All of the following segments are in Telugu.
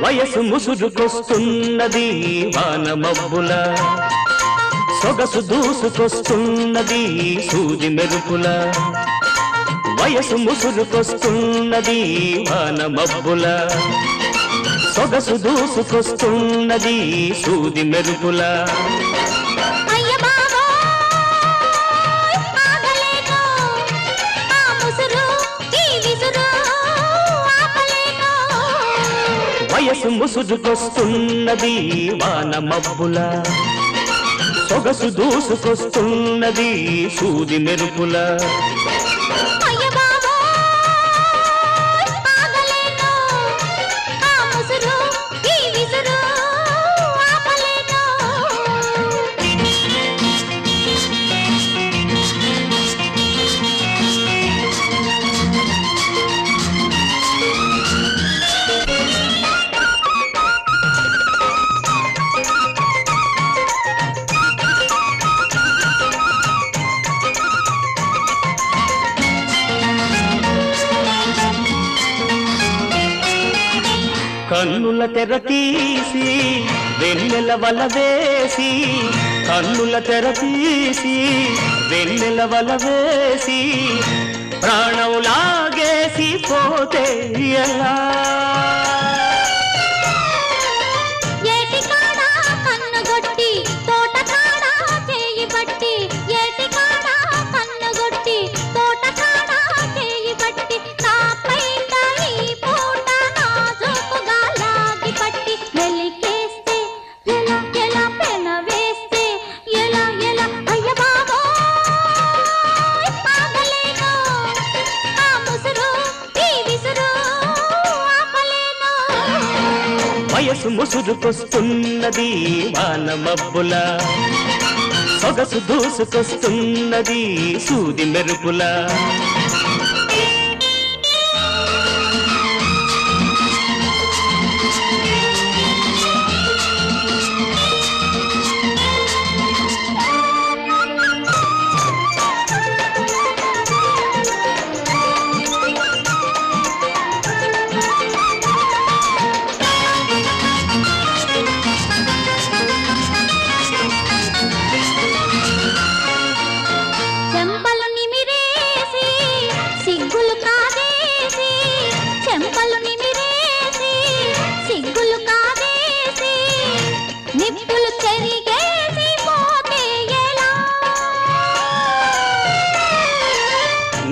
వయసు ముసురుకొస్తున్నది వాన మబ్బుల సొగసు దూసుకొస్తున్నది సూది మెరుపుల వయసు ముసురుకొస్తున్నది వాన మబ్బుల సొగసు దూసుకొస్తున్నది సూది మెరుపుల వయసు ముసురుకొస్తున్నది వాన మబ్బుల సొగసు దూసుకొస్తున్నది సూది మెరుపుల కన్నుల తెర తీసి వెన్నెల వల వేసి కన్నుల తెర తీసి వెన్నెల వల వేసి ప్రాణం లాగేసి పోతే ఎలా వయసు ముసురుకొస్తున్నది వాన మబ్బుల సొగసు దూసుకొస్తున్నది సూది మెరుపుల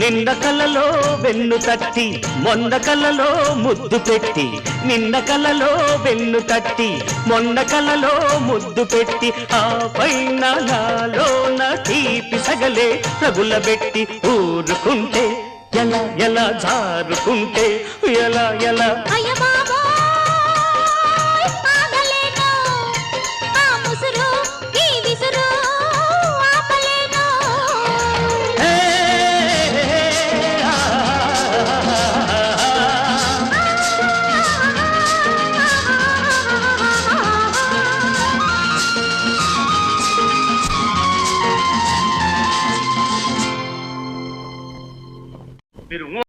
నిన్న కలలో వెన్ను తట్టి మొన్న కలలో ముద్దు పెట్టి నిన్న కలలో వెన్ను తట్టి మొన్న కలలో ముద్దు పెట్టి ఆ పైన నాలోన తీపి సగలే రగులబెట్టి ఊరుకుంటే ఎలా ఎలా జారుకుంటే ఎలా ఎలా మీరు